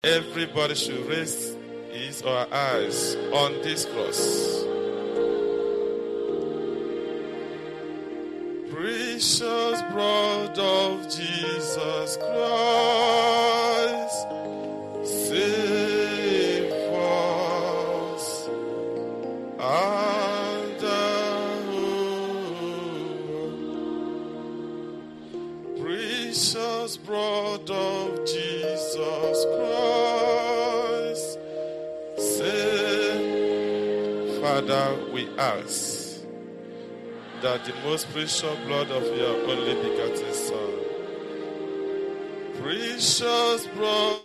Everybody should raise his or her eyes on this cross. Precious blood of Jesus Christ, save us and precious blood of Jesus Christ, save. Father, we ask that the most precious blood of your only begotten Son, precious blood.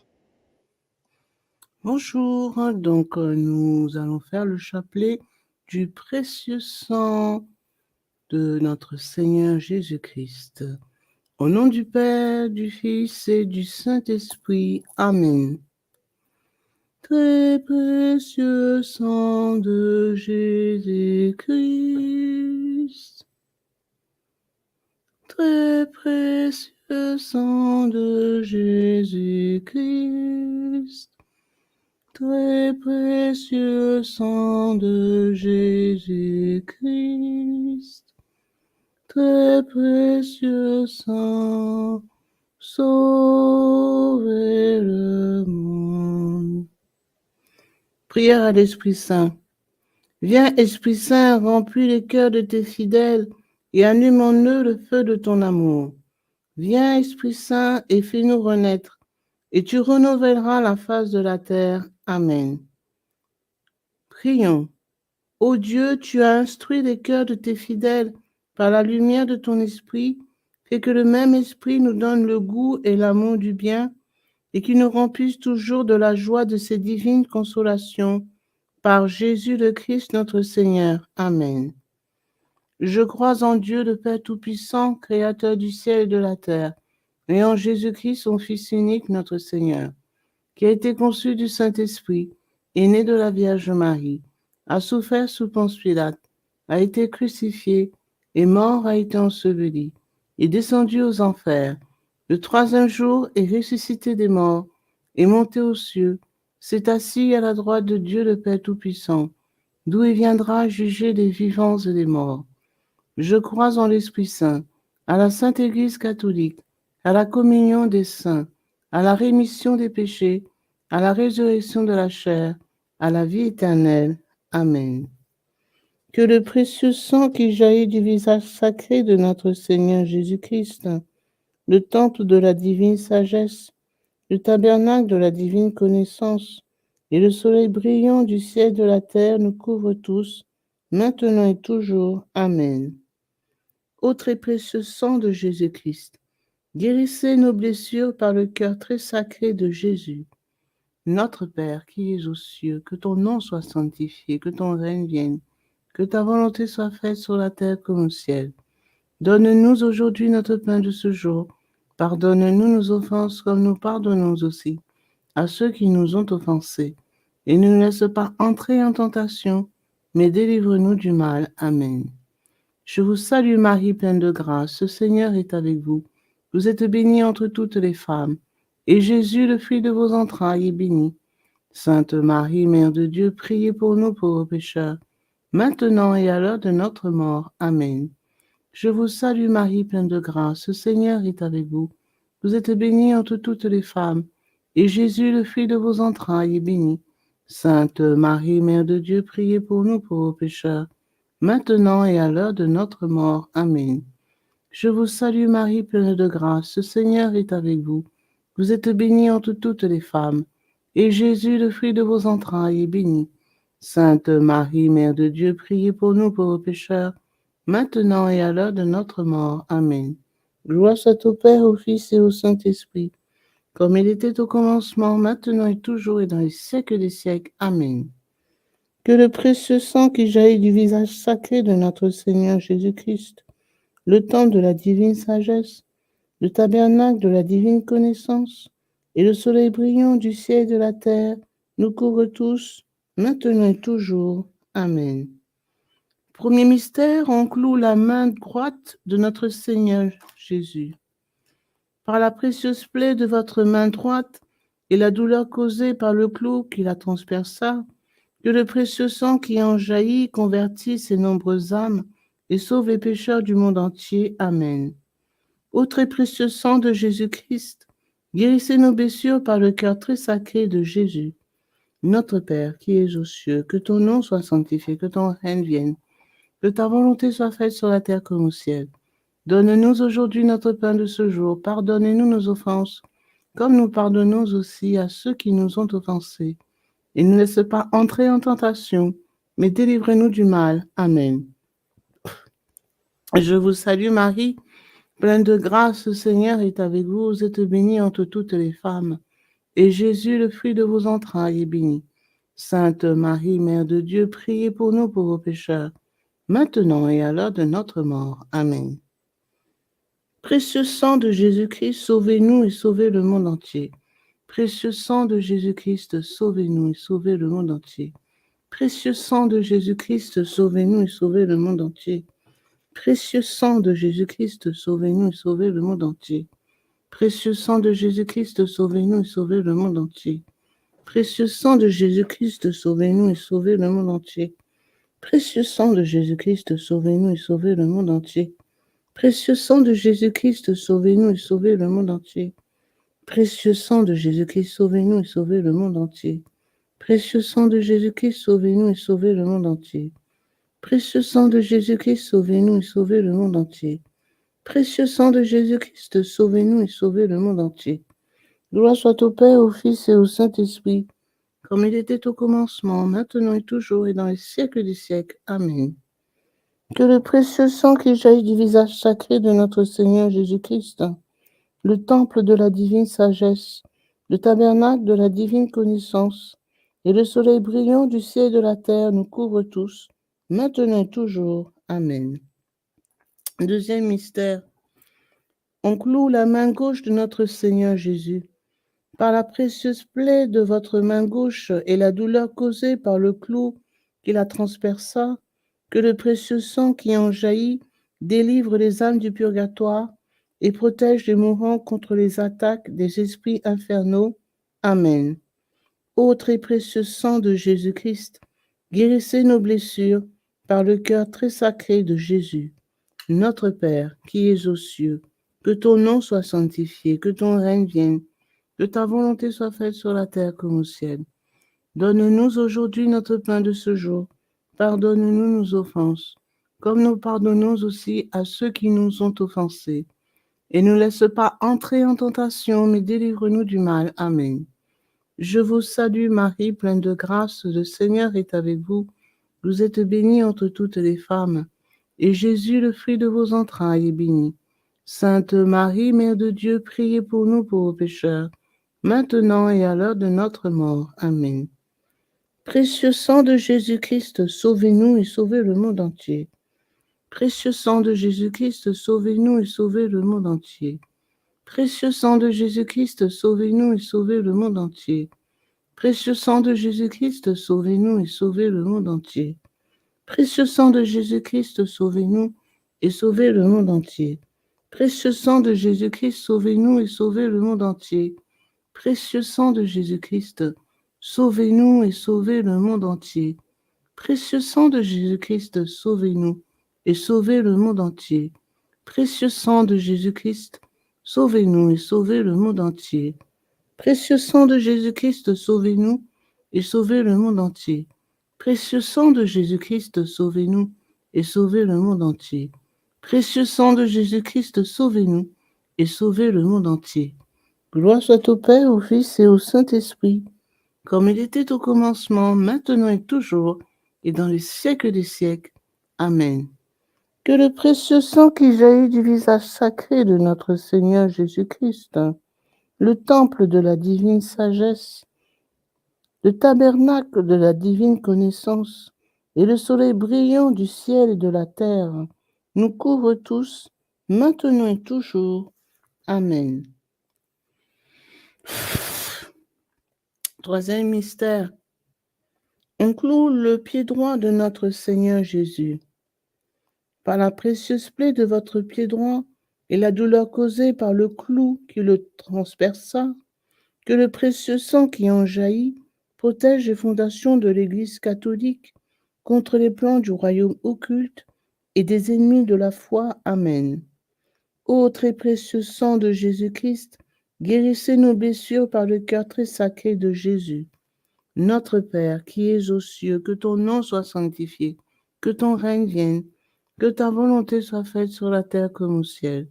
Bonjour, donc nous allons faire le chapelet du précieux sang de notre Seigneur Jésus-Christ. Au nom du Père, du Fils et du Saint-Esprit. Amen. Très précieux sang de Jésus-Christ. Très précieux sang de Jésus-Christ. Très précieux sang de Jésus-Christ. Très précieux sang, sauvez le monde. Prière à l'Esprit Saint. Viens, Esprit Saint, remplis les cœurs de tes fidèles et allume en eux le feu de ton amour. Viens, Esprit Saint, et fais-nous renaître, et tu renouvelleras la face de la terre. Amen. Prions. Ô Dieu, tu as instruit les cœurs de tes fidèles par la lumière de ton esprit, fais que le même esprit nous donne le goût et l'amour du bien, et qu'il nous remplisse toujours de la joie de ces divines consolations. Par Jésus le Christ notre Seigneur. Amen. Je crois en Dieu, le Père Tout-Puissant, Créateur du ciel et de la terre, et en Jésus-Christ, son Fils unique, notre Seigneur, qui a été conçu du Saint-Esprit, est né de la Vierge Marie, a souffert sous Ponce Pilate, a été crucifié, est mort, a été enseveli, est descendu aux enfers, le troisième jour est ressuscité des morts, est monté aux cieux, s'est assis à la droite de Dieu le Père Tout-Puissant, d'où il viendra juger les vivants et les morts. Je crois en l'Esprit Saint, à la Sainte Église catholique, à la communion des saints, à la rémission des péchés, à la résurrection de la chair, à la vie éternelle. Amen. Que le précieux sang qui jaillit du visage sacré de notre Seigneur Jésus-Christ, le temple de la divine sagesse, le tabernacle de la divine connaissance et le soleil brillant du ciel de la terre nous couvrent tous, maintenant et toujours. Amen. Ô très précieux sang de Jésus-Christ, guérissez nos blessures par le cœur très sacré de Jésus. Notre Père qui es aux cieux, que ton nom soit sanctifié, que ton règne vienne, que ta volonté soit faite sur la terre comme au ciel. Donne-nous aujourd'hui notre pain de ce jour. Pardonne-nous nos offenses comme nous pardonnons aussi à ceux qui nous ont offensés. Et ne nous laisse pas entrer en tentation, mais délivre-nous du mal. Amen. Je vous salue Marie, pleine de grâce, le Seigneur est avec vous. Vous êtes bénie entre toutes les femmes, et Jésus, le fruit de vos entrailles, est béni. Sainte Marie, Mère de Dieu, priez pour nous pauvres pécheurs, maintenant et à l'heure de notre mort. Amen. Je vous salue Marie, pleine de grâce, le Seigneur est avec vous. Vous êtes bénie entre toutes les femmes, et Jésus, le fruit de vos entrailles, est béni. Sainte Marie, Mère de Dieu, priez pour nous pauvres pécheurs, maintenant et à l'heure de notre mort. Amen. Je vous salue Marie, pleine de grâce, le Seigneur est avec vous. Vous êtes bénie entre toutes les femmes, et Jésus, le fruit de vos entrailles, est béni. Sainte Marie, Mère de Dieu, priez pour nous pauvres pécheurs, maintenant et à l'heure de notre mort. Amen. Gloire soit au Père, au Fils et au Saint-Esprit, comme il était au commencement, maintenant et toujours et dans les siècles des siècles. Amen. Que le précieux sang qui jaillit du visage sacré de notre Seigneur Jésus-Christ, le temple de la divine sagesse, le tabernacle de la divine connaissance et le soleil brillant du ciel et de la terre nous couvre tous, maintenant et toujours. Amen. Premier mystère, on cloue la main droite de notre Seigneur Jésus. Par la précieuse plaie de votre main droite, et la douleur causée par le clou qui la transperça, que le précieux sang qui en jaillit convertisse ces nombreuses âmes et sauve les pécheurs du monde entier. Amen. Ô très précieux sang de Jésus-Christ, guérissez nos blessures par le cœur très sacré de Jésus. Notre Père qui es aux cieux, que ton nom soit sanctifié, que ton règne vienne, que ta volonté soit faite sur la terre comme au ciel. Donne-nous aujourd'hui notre pain de ce jour. Pardonnez-nous nos offenses, comme nous pardonnons aussi à ceux qui nous ont offensés. Et ne laisse pas entrer en tentation, mais délivrez-nous du mal. Amen. Je vous salue Marie, pleine de grâce, le Seigneur est avec vous. Vous êtes bénie entre toutes les femmes. Et Jésus, le fruit de vos entrailles, est béni. Sainte Marie, Mère de Dieu, priez pour nous pauvres pécheurs, maintenant et à l'heure de notre mort. Amen. Précieux sang de Jésus-Christ, sauvez-nous et sauvez le monde entier. Précieux sang de Jésus-Christ, sauvez-nous et sauvez le monde entier. Précieux sang de Jésus-Christ, sauvez-nous et sauvez le monde entier. Précieux sang de Jésus-Christ, sauvez-nous et sauvez le monde entier. Précieux sang de Jésus-Christ, sauvez-nous et sauvez le monde entier. Précieux sang de Jésus-Christ, sauvez-nous et sauvez le monde entier. Précieux sang de Jésus-Christ, sauvez-nous et sauvez le monde entier. Précieux sang de Jésus-Christ, sauvez-nous et sauvez le monde entier. Précieux sang de Jésus-Christ, sauvez-nous et sauvez le monde entier. Précieux sang de Jésus-Christ, sauvez-nous et sauvez le monde entier. Précieux sang de Jésus-Christ, sauvez-nous et sauvez le monde entier. Précieux sang de Jésus-Christ, sauvez-nous et sauvez le monde entier. Gloire soit au Père, au Fils et au Saint-Esprit, comme il était au commencement, maintenant et toujours, et dans les siècles des siècles. Amen. Que le précieux sang qui jaillit du visage sacré de notre Seigneur Jésus-Christ, le temple de la divine sagesse, le tabernacle de la divine connaissance, et le soleil brillant du ciel et de la terre nous couvrent tous, maintenant et toujours. Amen. Deuxième mystère. On cloue la main gauche de notre Seigneur Jésus. Par la précieuse plaie de votre main gauche et la douleur causée par le clou qui la transperça, que le précieux sang qui en jaillit délivre les âmes du purgatoire et protège les mourants contre les attaques des esprits infernaux. Amen. Ô très précieux sang de Jésus-Christ, guérissez nos blessures par le cœur très sacré de Jésus. Notre Père, qui es aux cieux, que ton nom soit sanctifié, que ton règne vienne, que ta volonté soit faite sur la terre comme au ciel. Donne-nous aujourd'hui notre pain de ce jour. Pardonne-nous nos offenses, comme nous pardonnons aussi à ceux qui nous ont offensés. Et ne laisse pas entrer en tentation, mais délivre-nous du mal. Amen. Je vous salue Marie, pleine de grâce, le Seigneur est avec vous. Vous êtes bénie entre toutes les femmes, et Jésus, le fruit de vos entrailles, est béni. Sainte Marie, Mère de Dieu, priez pour nous pauvres pécheurs, maintenant et à l'heure de notre mort. Amen. Précieux sang de Jésus-Christ, sauvez-nous et sauvez le monde entier. Précieux sang de Jésus-Christ, sauvez-nous et sauvez le monde entier. Précieux sang de Jésus-Christ, sauvez-nous et sauvez le monde entier. Précieux sang de Jésus-Christ, sauvez-nous et sauvez le monde entier. Précieux sang de Jésus-Christ, sauvez-nous et sauvez le monde entier. Précieux sang de Jésus-Christ, sauvez-nous et sauvez le monde entier. Précieux sang de Jésus-Christ, sauvez-nous et sauvez le monde entier. Précieux sang de Jésus-Christ, sauvez-nous et sauvez le monde entier. Précieux sang de Jésus-Christ, sauvez-nous et sauvez le monde entier. Précieux sang de Jésus-Christ, sauvez-nous et sauvez le monde entier. Précieux sang de Jésus-Christ, sauvez-nous et sauvez le monde entier. Précieux sang de Jésus-Christ, sauvez-nous et sauvez le monde entier. Gloire soit au Père, au Fils et au Saint-Esprit, comme il était au commencement, maintenant et toujours, et dans les siècles des siècles. Amen. Que le précieux sang qui jaillit du visage sacré de notre Seigneur Jésus-Christ, le temple de la divine sagesse, le tabernacle de la divine connaissance et le soleil brillant du ciel et de la terre nous couvrent tous, maintenant et toujours. Amen. Troisième mystère. On cloue le pied droit de notre Seigneur Jésus. Par la précieuse plaie de votre pied droit et la douleur causée par le clou qui le transperça, Que le précieux sang qui en jaillit protège les fondations de l'Église catholique contre les plans du royaume occulte et des ennemis de la foi. Amen. Ô très précieux sang de Jésus-Christ, guérissez nos blessures par le cœur très sacré de Jésus. Notre Père qui es aux cieux, que ton nom soit sanctifié, que ton règne vienne, que ta volonté soit faite sur la terre comme au ciel.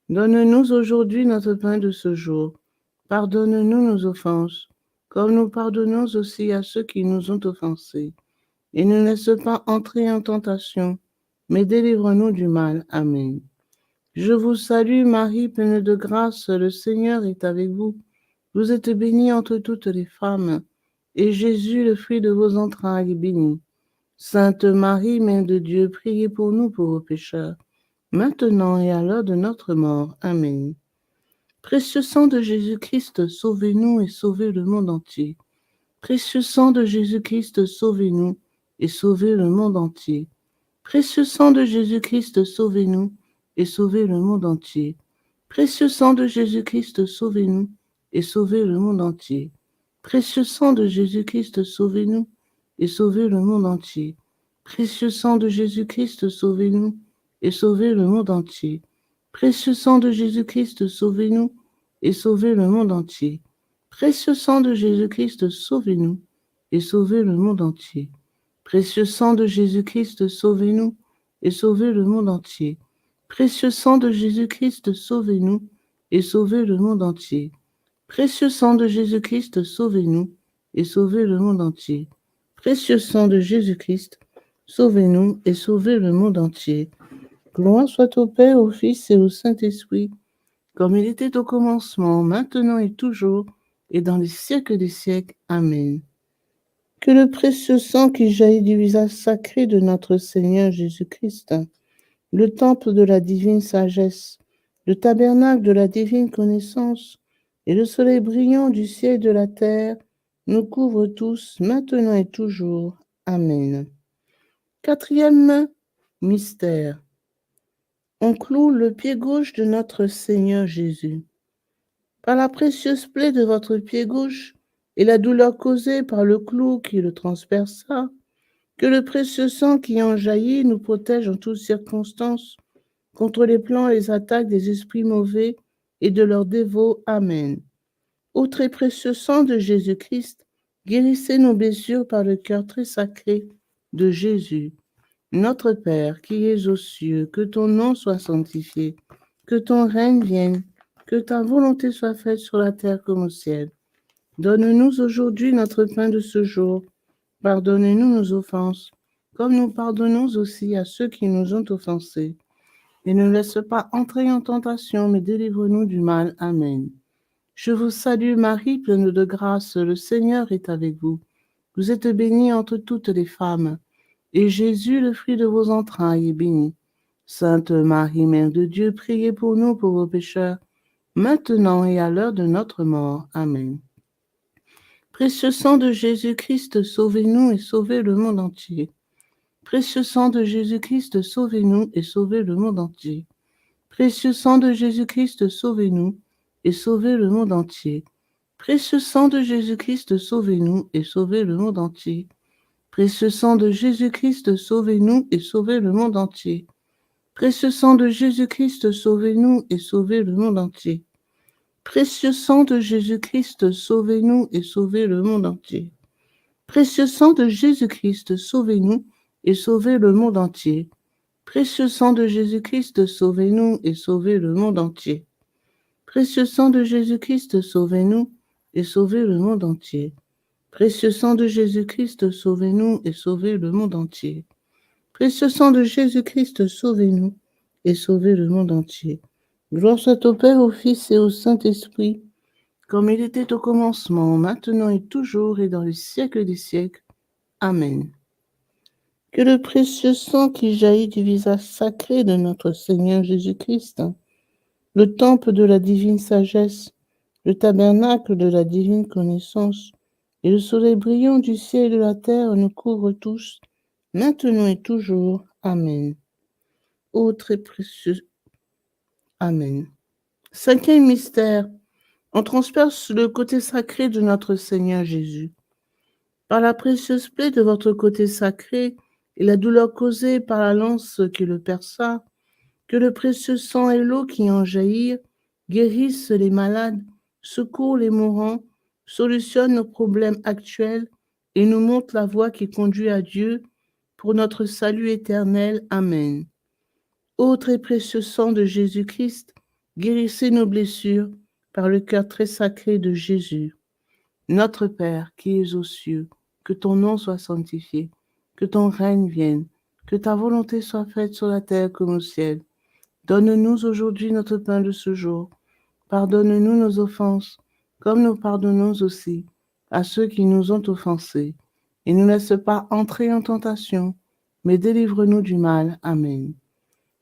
Donne-nous aujourd'hui notre pain de ce jour. Pardonne-nous nos offenses, comme nous pardonnons aussi à ceux qui nous ont offensés. Et ne laisse pas entrer en tentation, mais délivre-nous du mal. Amen. Je vous salue Marie, pleine de grâce, le Seigneur est avec vous. Vous êtes bénie entre toutes les femmes, et Jésus, le fruit de vos entrailles, est béni. Sainte Marie, Mère de Dieu, priez pour nous pauvres pécheurs, maintenant et à l'heure de notre mort. Amen. Précieux sang de Jésus-Christ, sauvez-nous et sauvez le monde entier. Précieux sang de Jésus-Christ, sauvez-nous et sauvez le monde entier. Précieux sang de Jésus-Christ, sauvez-nous et sauvez le monde entier. Précieux sang de Jésus-Christ, sauvez-nous et sauvez le monde entier. Précieux sang de Jésus-Christ, sauvez-nous et sauvez le monde entier. Précieux sang de Jésus-Christ, sauvez-nous et sauvez le monde entier. Précieux sang de Jésus-Christ, sauvez-nous et sauvez le monde entier. Précieux sang de Jésus-Christ, sauvez-nous et sauvez le monde entier. Précieux sang de Jésus-Christ, sauvez-nous et sauvez le monde entier. Précieux sang de Jésus-Christ, sauvez-nous et sauvez le monde entier. Précieux sang de Jésus-Christ, sauvez-nous et sauvez le monde entier. Précieux sang de Jésus-Christ, sauvez-nous et sauvez le monde entier. Gloire soit au Père, au Fils et au Saint-Esprit, comme il était au commencement, maintenant et toujours, et dans les siècles des siècles. Amen. Que le précieux sang qui jaillit du visage sacré de notre Seigneur Jésus-Christ, le temple de la divine sagesse, le tabernacle de la divine connaissance et le soleil brillant du ciel et de la terre nous couvrent tous, maintenant et toujours. Amen. Quatrième mystère. On cloue le pied gauche de notre Seigneur Jésus. Par la précieuse plaie de votre pied gauche et la douleur causée par le clou qui le transperça, que le précieux sang qui en jaillit nous protège en toutes circonstances contre les plans et les attaques des esprits mauvais et de leurs dévots. Amen. Ô très précieux sang de Jésus-Christ, guérissez nos blessures par le cœur très sacré de Jésus. Notre Père qui es aux cieux, que ton nom soit sanctifié, que ton règne vienne, que ta volonté soit faite sur la terre comme au ciel. Donne-nous aujourd'hui notre pain de ce jour. Pardonne-nous nos offenses, comme nous pardonnons aussi à ceux qui nous ont offensés. Et ne laisse pas entrer en tentation, mais délivre-nous du mal. Amen. Je vous salue Marie, pleine de grâce, le Seigneur est avec vous. Vous êtes bénie entre toutes les femmes, et Jésus, le fruit de vos entrailles, est béni. Sainte Marie, Mère de Dieu, priez pour nous pauvres pécheurs, maintenant et à l'heure de notre mort. Amen. Précieux sang de Jésus-Christ, sauvez-nous et sauvez le monde entier. Précieux sang de Jésus-Christ, sauvez-nous et sauvez le monde entier. Précieux sang de Jésus-Christ, sauvez-nous et sauvez le monde entier. Précieux sang de Jésus-Christ, sauvez-nous et sauvez le monde entier. Précieux sang de Jésus-Christ, sauvez-nous et sauvez le monde entier. Précieux sang de Jésus-Christ, sauvez-nous et sauvez le monde entier. Précieux sang de Jésus-Christ, sauvez-nous et sauvez le monde entier. Précieux sang de Jésus-Christ, sauvez-nous et sauvez le monde entier. Précieux sang de Jésus-Christ, sauvez-nous et sauvez le monde entier. Précieux sang de Jésus-Christ, sauvez-nous et sauvez le monde entier. Précieux sang de Jésus-Christ, sauvez-nous et sauvez le monde entier. Précieux sang de Jésus-Christ, sauvez-nous et sauvez le monde entier. Gloire soit au Père, au Fils et au Saint-Esprit, comme il était au commencement, maintenant et toujours, et dans les siècles des siècles. Amen. Que le précieux sang qui jaillit du visage sacré de notre Seigneur Jésus-Christ, le temple de la divine sagesse, le tabernacle de la divine connaissance, et le soleil brillant du ciel et de la terre nous couvrent tous, maintenant et toujours. Amen. Ô très précieux. Amen. Cinquième mystère. On transperce le côté sacré de notre Seigneur Jésus. Par la précieuse plaie de votre côté sacré et la douleur causée par la lance qui le perça, que le précieux sang et l'eau qui en jaillirent guérissent les malades, secourent les mourants, solutionnent nos problèmes actuels et nous montrent la voie qui conduit à Dieu pour notre salut éternel. Amen. Ô très précieux sang de Jésus-Christ, guérissez nos blessures par le cœur très sacré de Jésus. Notre Père qui es aux cieux, que ton nom soit sanctifié, que ton règne vienne, que ta volonté soit faite sur la terre comme au ciel. Donne-nous aujourd'hui notre pain de ce jour. Pardonne-nous nos offenses, comme nous pardonnons aussi à ceux qui nous ont offensés. Et ne nous laisse pas entrer en tentation, mais délivre-nous du mal. Amen.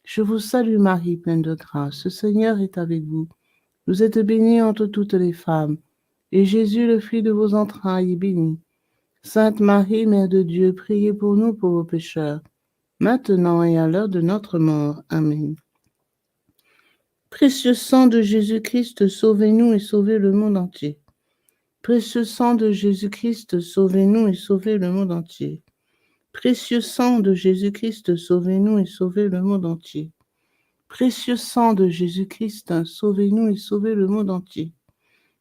Je vous salue Marie, pleine de grâce. Le Seigneur est avec vous. Vous êtes bénie entre toutes les femmes, et Jésus, le fruit de vos entrailles, est béni. Sainte Marie, Mère de Dieu, priez pour nous pauvres pécheurs, maintenant et à l'heure de notre mort. Amen. Précieux sang de Jésus-Christ, sauvez-nous et sauvez le monde entier. Précieux sang de Jésus-Christ, sauvez-nous et sauvez le monde entier. Précieux sang de Jésus-Christ, sauvez-nous et sauvez le monde entier. Précieux sang de Jésus-Christ, sauvez-nous et sauvez le monde entier.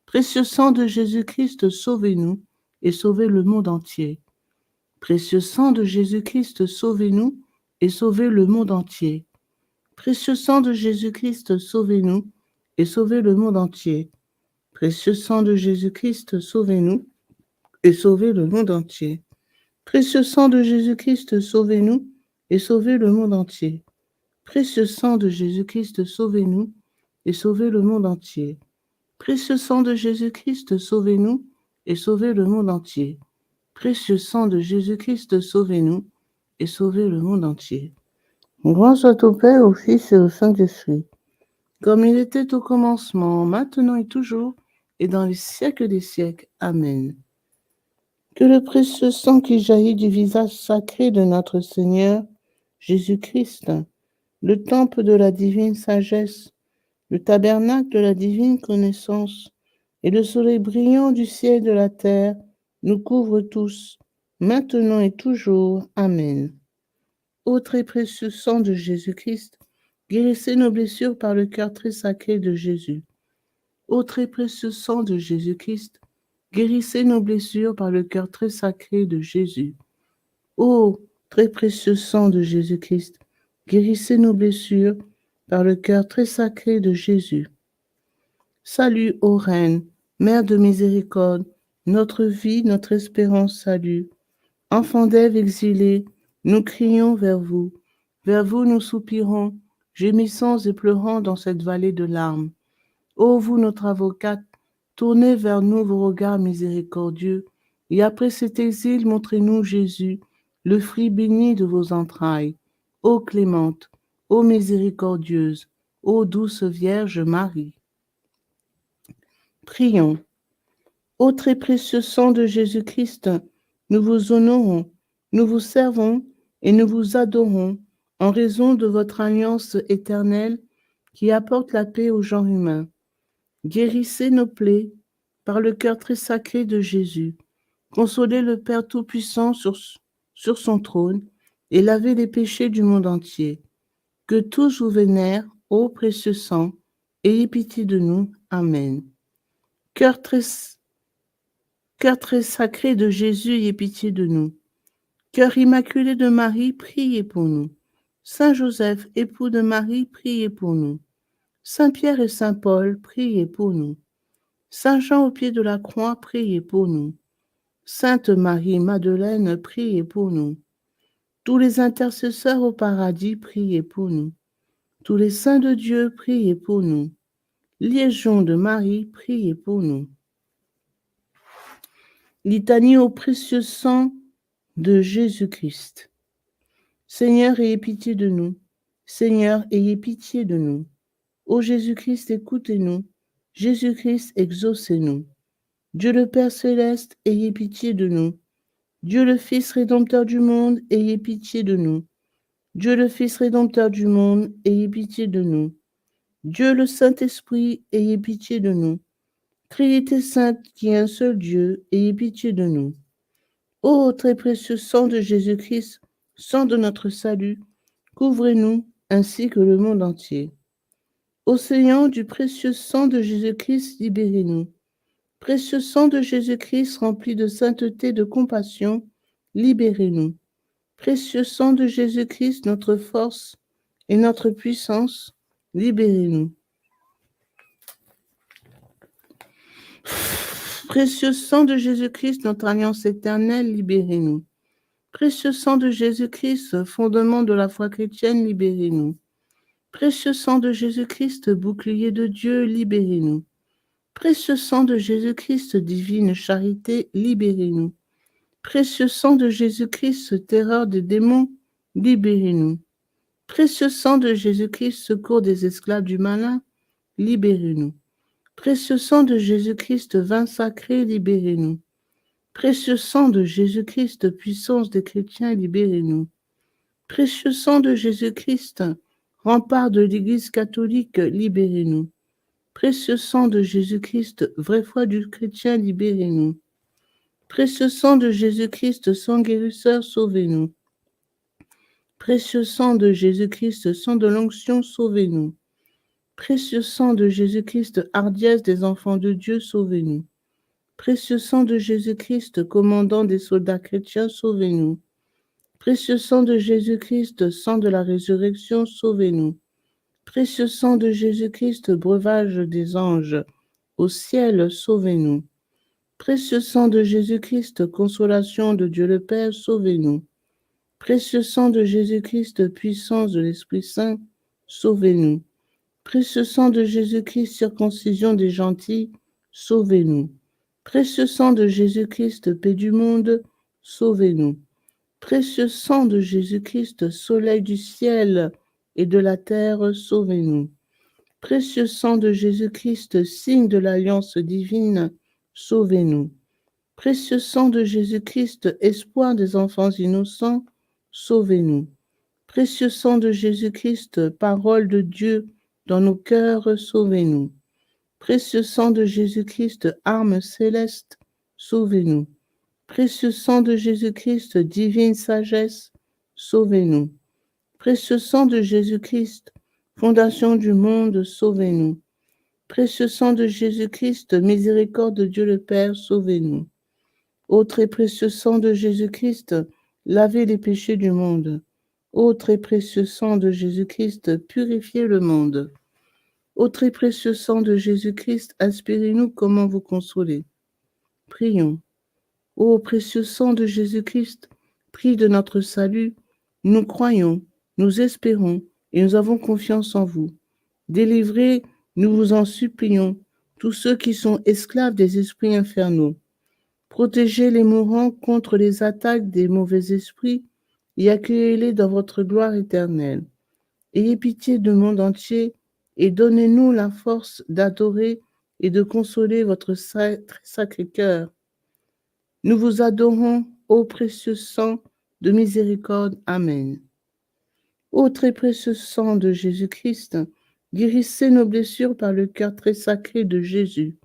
Précieux sang de Jésus-Christ, sauvez-nous et sauvez le monde entier. Précieux sang de Jésus-Christ, sauvez-nous et sauvez le monde entier. Précieux sang de Jésus-Christ, sauvez-nous et sauvez le monde entier. Précieux sang de Jésus-Christ, sauvez-nous et sauvez le monde entier. Précieux sang de Jésus-Christ, sauvez-nous et sauvez le monde entier. Précieux sang de Jésus-Christ, sauvez-nous et sauvez le monde entier. Précieux sang de Jésus-Christ, sauvez-nous et sauvez le monde entier. Précieux sang de Jésus-Christ, sauvez-nous et sauvez le monde entier. Gloire soit au Père, au Fils et au Saint-Esprit, comme il était au commencement, maintenant et toujours, et dans les siècles des siècles. Amen. Que le précieux sang qui jaillit du visage sacré de notre Seigneur Jésus-Christ, le temple de la divine sagesse, le tabernacle de la divine connaissance et le soleil brillant du ciel et de la terre nous couvrent tous, maintenant et toujours. Amen. Ô très précieux sang de Jésus-Christ, guérissez nos blessures par le cœur très sacré de Jésus. Ô très précieux sang de Jésus-Christ, guérissez nos blessures par le cœur très sacré de Jésus. Ô très précieux sang de Jésus-Christ, guérissez nos blessures par le cœur très sacré de Jésus. Salut, ô Reine, Mère de miséricorde, notre vie, notre espérance, salut. Enfants d'Ève exilés, nous crions vers vous nous soupirons, gémissons et pleurons dans cette vallée de larmes. Ô vous, notre avocate, tournez vers nous vos regards miséricordieux, et après cet exil, montrez-nous Jésus, le fruit béni de vos entrailles. Ô clémente, ô miséricordieuse, ô douce Vierge Marie. Prions. Ô très précieux sang de Jésus-Christ, nous vous honorons, nous vous servons et nous vous adorons en raison de votre alliance éternelle qui apporte la paix au genre humain. Guérissez nos plaies par le cœur très sacré de Jésus. Consolez le Père Tout-Puissant sur son trône et lavez les péchés du monde entier. Que tous vous vénèrent, ô précieux sang, ayez pitié de nous. Amen. Cœur très sacré de Jésus, ayez pitié de nous. Cœur immaculé de Marie, priez pour nous. Saint Joseph, époux de Marie, priez pour nous. Saint Pierre et Saint Paul, priez pour nous. Saint Jean au pied de la croix, priez pour nous. Sainte Marie-Madeleine, priez pour nous. Tous les intercesseurs au paradis, priez pour nous. Tous les saints de Dieu, priez pour nous. Légion de Marie, priez pour nous. Litanie au précieux sang de Jésus-Christ. Seigneur, ayez pitié de nous. Seigneur, ayez pitié de nous. Ô Jésus-Christ, écoutez-nous. Jésus-Christ, exaucez-nous. Dieu le Père céleste, ayez pitié de nous. Dieu le Fils rédempteur du monde, ayez pitié de nous. Dieu le Fils rédempteur du monde, ayez pitié de nous. Dieu le Saint-Esprit, ayez pitié de nous. Trinité sainte qui est un seul Dieu, ayez pitié de nous. Ô très précieux sang de Jésus-Christ, sang de notre salut, couvrez-nous ainsi que le monde entier. Océan du précieux sang de Jésus-Christ, libérez-nous. Précieux sang de Jésus-Christ rempli de sainteté, de compassion, libérez-nous. Précieux sang de Jésus-Christ, notre force et notre puissance, libérez-nous. Précieux sang de Jésus-Christ, notre alliance éternelle, libérez-nous. Précieux sang de Jésus-Christ, fondement de la foi chrétienne, libérez-nous. Précieux sang de Jésus-Christ, bouclier de Dieu, libérez-nous. Précieux sang de Jésus-Christ, divine charité, libérez-nous. Précieux sang de Jésus-Christ, terreur des démons, libérez-nous. Précieux sang de Jésus-Christ, secours des esclaves du malin, libérez-nous. Précieux sang de Jésus-Christ, vin sacré, libérez-nous. Précieux sang de Jésus-Christ, puissance des chrétiens, libérez-nous. Précieux sang de Jésus-Christ, rempart de l'Église catholique, libérez-nous. Précieux sang de Jésus-Christ, vraie foi du chrétien, libérez-nous. Précieux sang de Jésus-Christ, sang guérisseur, sauvez-nous. Précieux sang de Jésus-Christ, sang de l'onction, sauvez-nous. Précieux sang de Jésus-Christ, hardiesse des enfants de Dieu, sauvez-nous. Précieux sang de Jésus-Christ, commandant des soldats chrétiens, sauvez-nous. Précieux sang de Jésus-Christ, sang de la résurrection, sauvez-nous. Précieux sang de Jésus-Christ, breuvage des anges, au ciel, sauvez-nous. Précieux sang de Jésus-Christ, consolation de Dieu le Père, sauvez-nous. Précieux sang de Jésus-Christ, puissance de l'Esprit Saint, sauvez-nous. Précieux sang de Jésus-Christ, circoncision des gentils, sauvez-nous. Précieux sang de Jésus-Christ, paix du monde, sauvez-nous. Précieux sang de Jésus-Christ, soleil du ciel et de la terre, sauvez-nous. Précieux sang de Jésus-Christ, signe de l'alliance divine, sauvez-nous. Précieux sang de Jésus-Christ, espoir des enfants innocents, sauvez-nous. Précieux sang de Jésus-Christ, parole de Dieu dans nos cœurs, sauvez-nous. Précieux sang de Jésus-Christ, arme céleste, sauvez-nous. Précieux sang de Jésus-Christ, divine sagesse, sauvez-nous. Précieux sang de Jésus-Christ, fondation du monde, sauvez-nous. Précieux sang de Jésus-Christ, miséricorde de Dieu le Père, sauvez-nous. Ô très précieux sang de Jésus-Christ, lavez les péchés du monde. Ô très précieux sang de Jésus-Christ, purifiez le monde. Ô très précieux sang de Jésus-Christ, inspirez-nous comment vous consoler. Prions. Ô précieux sang de Jésus-Christ, prix de notre salut, nous croyons, nous espérons et nous avons confiance en vous. Délivrez, nous vous en supplions, tous ceux qui sont esclaves des esprits infernaux. Protégez les mourants contre les attaques des mauvais esprits et accueillez-les dans votre gloire éternelle. Ayez pitié du monde entier et donnez-nous la force d'adorer et de consoler votre sacré cœur. Nous vous adorons, ô précieux sang de miséricorde. Amen. Ô très précieux sang de Jésus-Christ, guérissez nos blessures par le cœur très sacré de Jésus.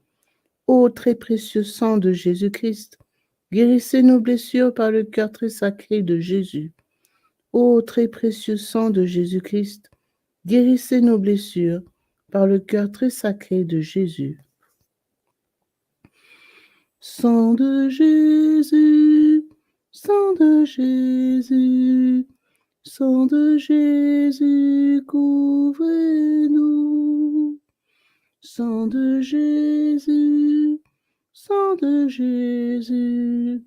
Ô très précieux sang de Jésus-Christ, guérissez nos blessures par le cœur très sacré de Jésus. Ô très précieux sang de Jésus-Christ, guérissez nos blessures par le cœur très sacré de Jésus. Sang de Jésus, sang de Jésus, sang de Jésus, couvrez-nous. Sang de Jésus, sang de Jésus,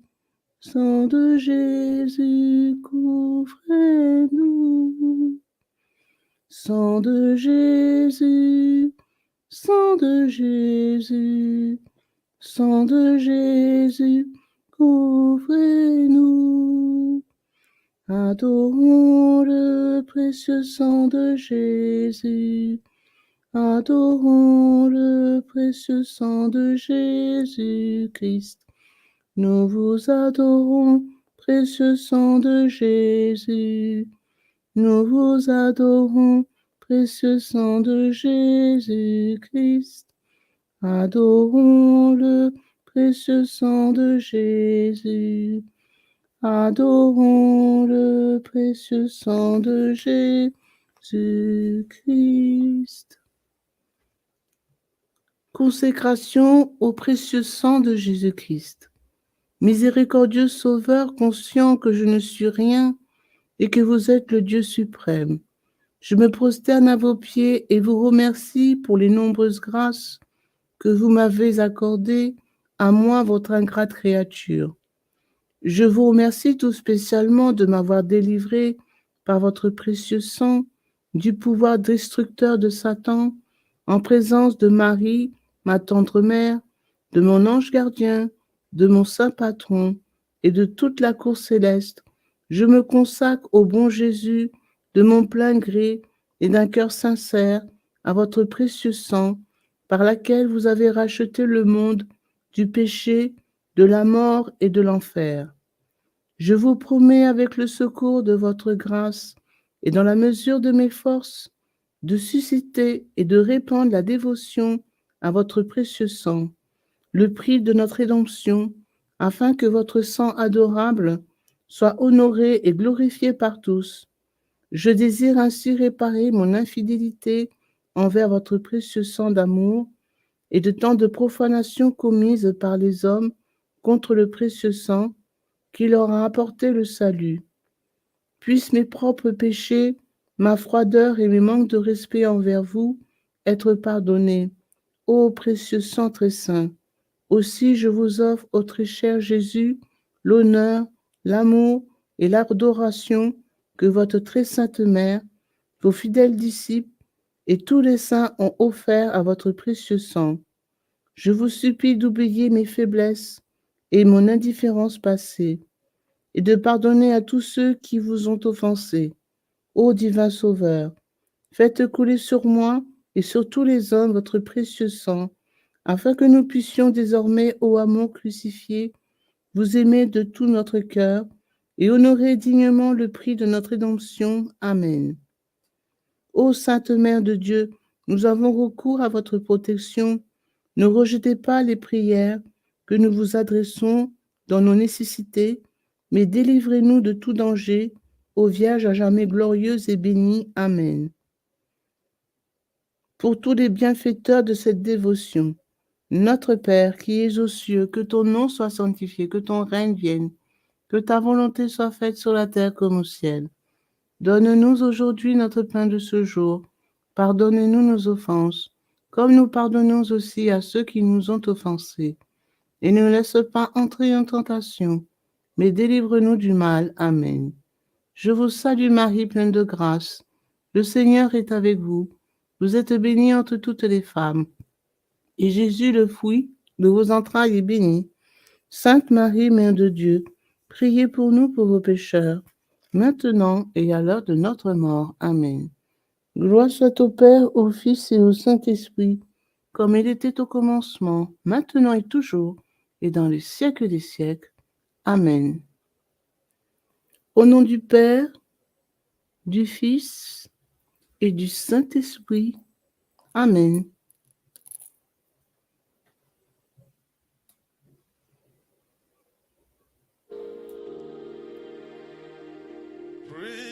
sang de Jésus, couvrez-nous. Sang de Jésus, sang de Jésus, sang de Jésus, couvrez-nous. Adorons le précieux sang de Jésus. Adorons le précieux sang de Jésus-Christ. Nous vous adorons, précieux sang de Jésus. Nous vous adorons, précieux sang de Jésus-Christ. Adorons le précieux sang de Jésus. Adorons le précieux sang de Jésus-Christ. Consécration au précieux sang de Jésus-Christ. Miséricordieux Sauveur, conscient que je ne suis rien et que vous êtes le Dieu suprême, je me prosterne à vos pieds et vous remercie pour les nombreuses grâces que vous m'avez accordées, à moi, votre ingrate créature. Je vous remercie tout spécialement de m'avoir délivré par votre précieux sang du pouvoir destructeur de Satan, en présence de Marie, ma tendre mère, de mon ange gardien, de mon saint patron et de toute la cour céleste. Je me consacre au bon Jésus de mon plein gré et d'un cœur sincère à votre précieux sang, par laquelle vous avez racheté le monde du péché, de la mort et de l'enfer. Je vous promets, avec le secours de votre grâce et dans la mesure de mes forces, de susciter et de répandre la dévotion à votre précieux sang, le prix de notre rédemption, afin que votre sang adorable soit honoré et glorifié par tous. Je désire ainsi réparer mon infidélité envers votre précieux sang d'amour et de tant de profanations commises par les hommes contre le précieux sang qui leur a apporté le salut. Puissent mes propres péchés, ma froideur et mes manques de respect envers vous être pardonnés, ô précieux sang très saint. Aussi je vous offre, ô très cher Jésus, l'honneur, l'amour et l'adoration que votre très sainte mère, vos fidèles disciples et tous les saints ont offert à votre précieux sang. Je vous supplie d'oublier mes faiblesses et mon indifférence passée, et de pardonner à tous ceux qui vous ont offensé. Ô divin Sauveur, faites couler sur moi et sur tous les hommes votre précieux sang, afin que nous puissions désormais, ô amour crucifié, vous aimer de tout notre cœur et honorer dignement le prix de notre rédemption. Amen. Ô Sainte Mère de Dieu, nous avons recours à votre protection. Ne rejetez pas les prières que nous vous adressons dans nos nécessités, mais délivrez-nous de tout danger, ô Vierge à jamais glorieuse et bénie. Amen. Pour tous les bienfaiteurs de cette dévotion, notre Père qui es aux cieux, que ton nom soit sanctifié, que ton règne vienne, que ta volonté soit faite sur la terre comme au ciel. Donne-nous aujourd'hui notre pain de ce jour. Pardonne-nous nos offenses, comme nous pardonnons aussi à ceux qui nous ont offensés. Et ne laisse pas entrer en tentation, mais délivre-nous du mal. Amen. Je vous salue Marie, pleine de grâce. Le Seigneur est avec vous. Vous êtes bénie entre toutes les femmes. Et Jésus, le fruit de vos entrailles, est béni. Sainte Marie, Mère de Dieu, priez pour nous pauvres pécheurs, maintenant et à l'heure de notre mort. Amen. Gloire soit au Père, au Fils et au Saint-Esprit, comme il était au commencement, maintenant et toujours, et dans les siècles des siècles. Amen. Au nom du Père, du Fils et du Saint-Esprit. Amen.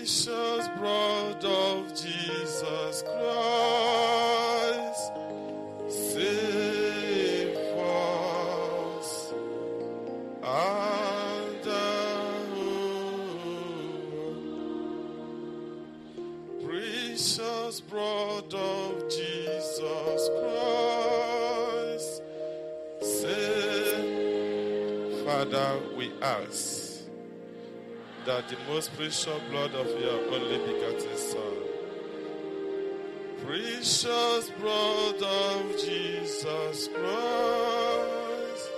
Precious blood of Jesus Christ, save us and precious blood of Jesus Christ, save. Father, we ask that the most precious blood of your only begotten Son, precious blood of Jesus Christ,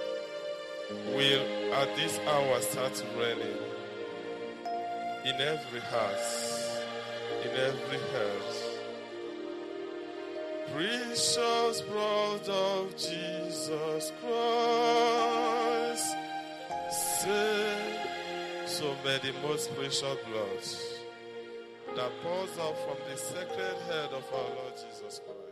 will at this hour start raining in every house, in every house. Precious blood of Jesus Christ, save. So may the most precious blood that pours out from the sacred head of our Lord Jesus Christ